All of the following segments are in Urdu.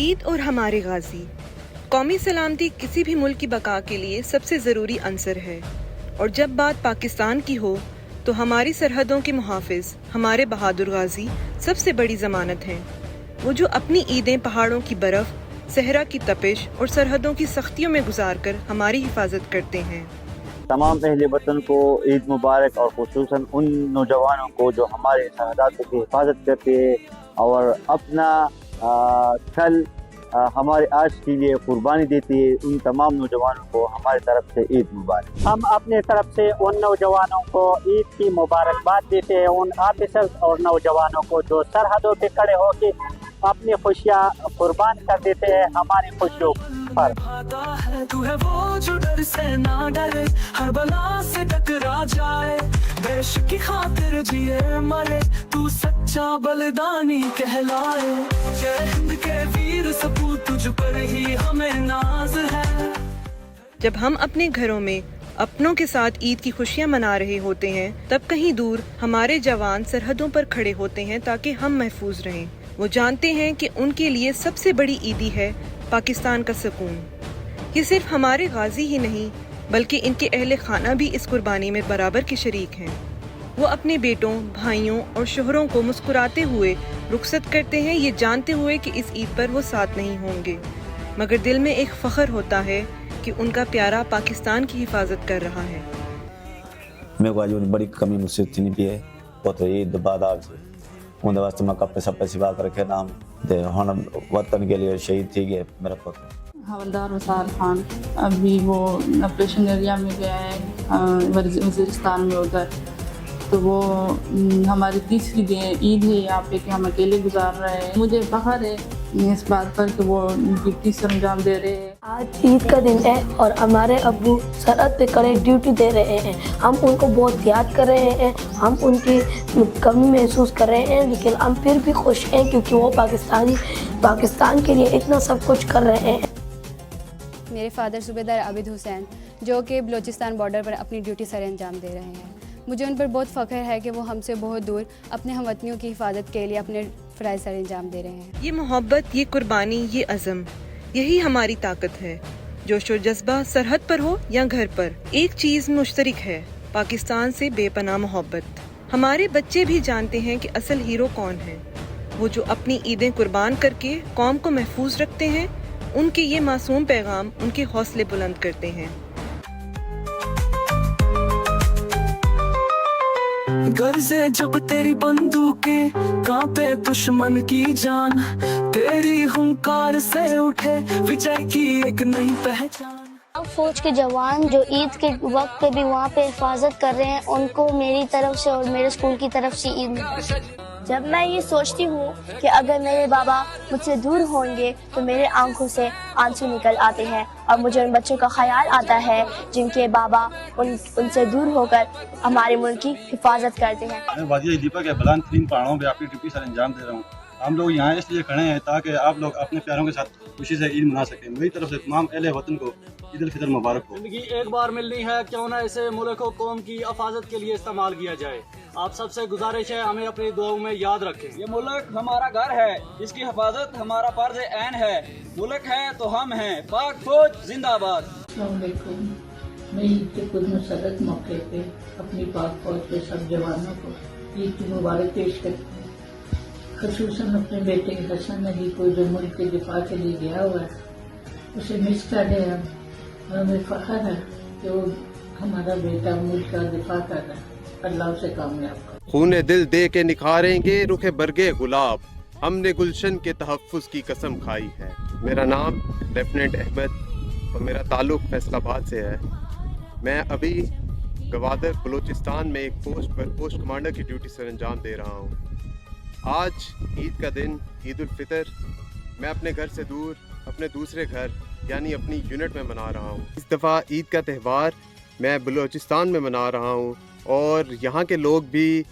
عید اور ہمارے غازی. قومی سلامتی کسی بھی ملک کی بقا کے لیے سب سے ضروری عنصر ہے، اور جب بات پاکستان کی ہو تو ہماری سرحدوں کے محافظ ہمارے بہادر غازی سب سے بڑی ضمانت ہیں. وہ جو اپنی عیدیں پہاڑوں کی برف، صحرا کی تپش اور سرحدوں کی سختیوں میں گزار کر ہماری حفاظت کرتے ہیں. تمام اہل وطن کو عید مبارک، اور خصوصاً ان نوجوانوں کو جو ہمارے سرحدات کی حفاظت کرتے ہیں اور اپنا کل ہمارے آج کے لیے قربانی دیتی ہے. ان تمام نوجوانوں کو ہماری طرف سے عید مبارک. ہم اپنے طرف سے ان نوجوانوں کو عید کی مبارکباد دیتے ہیں، ان آفیسرز اور نوجوانوں کو جو سرحدوں پہ کھڑے ہو کے اپنی خوشیاں قربان کر دیتے ہیں ہماری خوشیوں پر. تو ہے وہ جو ڈر سے نہ ڈرے، ہر بلا سے ٹکرا جائے، دیش کی خاطر جیے مرے، تو سچا بلدانی کہلائے. جے ہند کے ویر سپوت تجھ پر ہی ہمیں ناز ہے. جب ہم اپنے گھروں میں اپنوں کے ساتھ عید کی خوشیاں منا رہے ہوتے ہیں، تب کہیں دور ہمارے جوان سرحدوں پر کھڑے ہوتے ہیں تاکہ ہم محفوظ رہیں. وہ جانتے ہیں کہ ان کے لیے سب سے بڑی عیدی ہے پاکستان کا سکون. یہ صرف ہمارے غازی ہی نہیں بلکہ ان کے اہل خانہ بھی اس قربانی میں برابر کے شریک ہیں. وہ اپنے بیٹوں، بھائیوں اور شوہروں کو مسکراتے ہوئے رخصت کرتے ہیں، یہ جانتے ہوئے کہ اس عید پر وہ ساتھ نہیں ہوں گے، مگر دل میں ایک فخر ہوتا ہے کہ ان کا پیارا پاکستان کی حفاظت کر رہا ہے. میرے کو آج بڑی کمی مجھ سے اتنی بھی ہے پوتر عید بعد آج اندر واسطے میں کپڑے سب پہ سوا کر رکھے نام دے ہن وطن کے لیے شہید تھی گئے میرا پوتر. حوالدار وسال خان ابھی وہ آپریشن ایریا میں گیا ہے وزیرستان میں ادھر، تو وہ ہماری تیسری عید ہے یہاں پہ کہ ہم اکیلے گزار رہے ہیں. مجھے فخر ہے اس بات پر کہ وہ ڈیوٹی سے انجام دے رہے ہیں. آج عید کا دن ہے اور ہمارے ابو سرحد پہ کڑے ڈیوٹی دے رہے ہیں. ہم ان کو بہت یاد کر رہے ہیں، ہم ان کی کمی محسوس کر رہے ہیں، لیکن ہم پھر بھی خوش ہیں کیونکہ وہ پاکستان کے لیے اتنا سب کچھ کر رہے ہیں. میرے فادر صوبیدار عابد حسین جو کہ بلوچستان بارڈر پر اپنی ڈیوٹی سر انجام دے رہے ہیں. مجھے ان پر بہت فخر ہے کہ وہ ہم سے بہت دور اپنے ہم وطنیوں کی حفاظت کے لیے اپنے فرائض سر انجام دے رہے ہیں. یہ محبت، یہ قربانی، یہ عزم، یہی ہماری طاقت ہے. جوش و جذبہ سرحد پر ہو یا گھر پر، ایک چیز مشترک ہے: پاکستان سے بے پناہ محبت. ہمارے بچے بھی جانتے ہیں کہ اصل ہیرو کون ہے، وہ جو اپنی عیدیں قربان کر کے قوم کو محفوظ رکھتے ہیں. ان کے یہ معصوم پیغام ان کے حوصلے بلند کرتے ہیں. غرضے جب تیری بندوقیں کانپے دشمن کی جان، تیری ہنکار سے اٹھے وجے کی ایک نئی پہچان. فوج کے جوان جو عید کے وقت پہ بھی وہاں پہ حفاظت کر رہے ہیں، ان کو میری طرف سے اور میرے اسکول کی طرف سے عید مبارک. جب میں یہ سوچتی ہوں کہ اگر میرے بابا مجھ سے دور ہوں گے تو میرے آنکھوں سے آنسو نکل آتے ہیں، اور مجھے ان بچوں کا خیال آتا ہے جن کے بابا ان سے دور ہو کر ہمارے ملک کی حفاظت کرتے ہیں. میں وادی دیپا کے بلند ترین پہاڑوں پہ اپنی ڈیوٹی سر انجام دے رہا ہوں. ہم لوگ یہاں اس لیے کھڑے ہیں تاکہ آپ لوگ اپنے پیاروں کے ساتھ خوشی سے عید منا سکیں. میری طرف سے تمام اہل وطن کو عید الفطر مبارک ہو. زندگی ایک بار ملنی ہے، کیوں نہ اسے ملک و قوم کی حفاظت کے لیے استعمال کیا جائے. آپ سب سے گزارش ہے ہمیں اپنی دعاؤں میں یاد رکھیں. یہ ملک ہمارا گھر ہے، اس کی حفاظت ہمارا فرض عین ہے. ملک ہے تو ہم ہیں. پاک فوج زندہ آباد. السلام علیکم. میں عید کے پرمسرت موقع پہ اپنی پاک فوج کے سب جوانوں کو عید کی مبارک پیش کرتی ہوں، خصوصاً اپنے بیٹے حسن علی کو جو ملک کے دفاع کے لیے گیا ہوا ہے. اسے مس کر رہے ہیں اور ہمیں فخر ہے کہ وہ ہمارا بیٹا ملک کا دفاع کر رہا ہے. اللہ اسے کامیاب کر. خون دل دے کے نکھاریں گے رخ برگے گلاب، ہم نے گلشن کے تحفظ کی قسم کھائی ہے. میرا نام لیفٹیننٹ احمد اور میرا تعلق فیصل آباد سے ہے. میں ابھی گوادر بلوچستان میں ایک پوسٹ پر پوسٹ کمانڈر کی ڈیوٹی سر انجام دے رہا ہوں. آج عید کا دن، عید الفطر، میں اپنے گھر سے دور اپنے دوسرے گھر یعنی اپنی یونٹ میں منا رہا ہوں. اس دفعہ عید کا تہوار میں بلوچستان میں منا رہا ہوں، اور یہاں کے لوگ بھی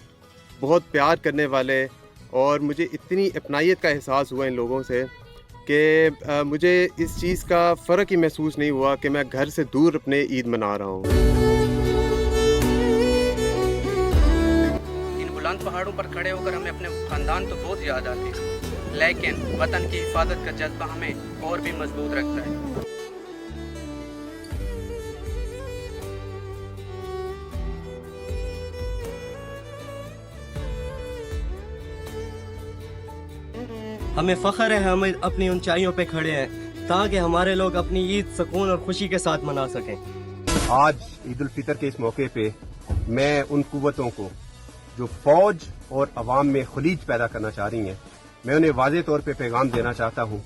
بہت پیار کرنے والے، اور مجھے اتنی اپنائیت کا احساس ہوا ان لوگوں سے کہ مجھے اس چیز کا فرق ہی محسوس نہیں ہوا کہ میں گھر سے دور اپنے عید منا رہا ہوں. ان بلند پہاڑوں پر کھڑے ہو کر ہمیں اپنے خاندان تو بہت یاد آتے ہیں. لیکن وطن کی حفاظت کا جذبہ ہمیں اور بھی مضبوط رکھتا ہے۔ ہمیں فخر ہے ہم اپنی اونچائیوں پہ کھڑے ہیں تاکہ ہمارے لوگ اپنی عید سکون اور خوشی کے ساتھ منا سکیں۔ آج عید الفطر کے اس موقع پہ میں ان قوتوں کو جو فوج اور عوام میں خلیج پیدا کرنا چاہ رہی ہیں، میں انہیں واضح طور پہ پیغام دینا چاہتا ہوں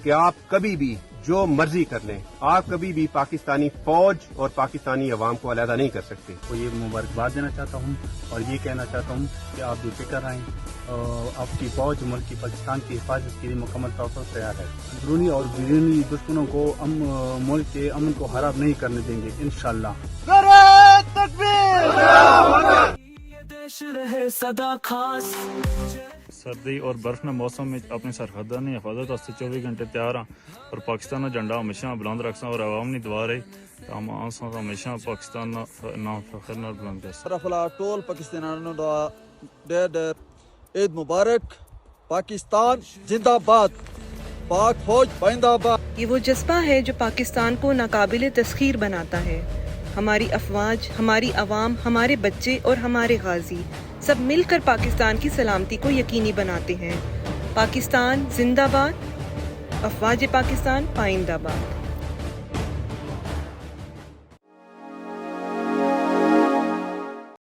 کہ آپ کبھی بھی جو مرضی کر لیں، آپ کبھی بھی پاکستانی فوج اور پاکستانی عوام کو علیحدہ نہیں کر سکتے۔ کو یہ مبارکباد دینا چاہتا ہوں اور یہ کہنا چاہتا ہوں کہ آپ بے فکر رہیں، آپ کی فوج ملک کی پاکستان کی حفاظت کے لیے مکمل طور پر تیار ہے۔ اندرونی اور بیرونی دشمنوں کو ملک کے امن کو خراب نہیں کرنے دیں گے انشاءاللہ۔ سردی اور برف میں موسم میں اپنی سرحدوں حفاظت واسطے 24 گھنٹے تیار ہاں اور پاکستان کا جھنڈا ہمیشہ بلند رکھنا اور عوام نے دعا رہی ہم ہمیشہ پاکستان نام فخر نال بلند رکھنا۔ ٹول پاکستانیوں دا ڈیر عید مبارک۔ پاکستان زندہ باد، پاک فوج پائندہ باد۔ یہ وہ جذبہ ہے جو پاکستان کو ناقابل تسخیر بناتا ہے۔ ہماری افواج، ہماری عوام، ہمارے بچے اور ہمارے غازی سب مل کر پاکستان کی سلامتی کو یقینی بناتے ہیں۔ پاکستان زندہ باد، افواج پاکستان پائندہ باد۔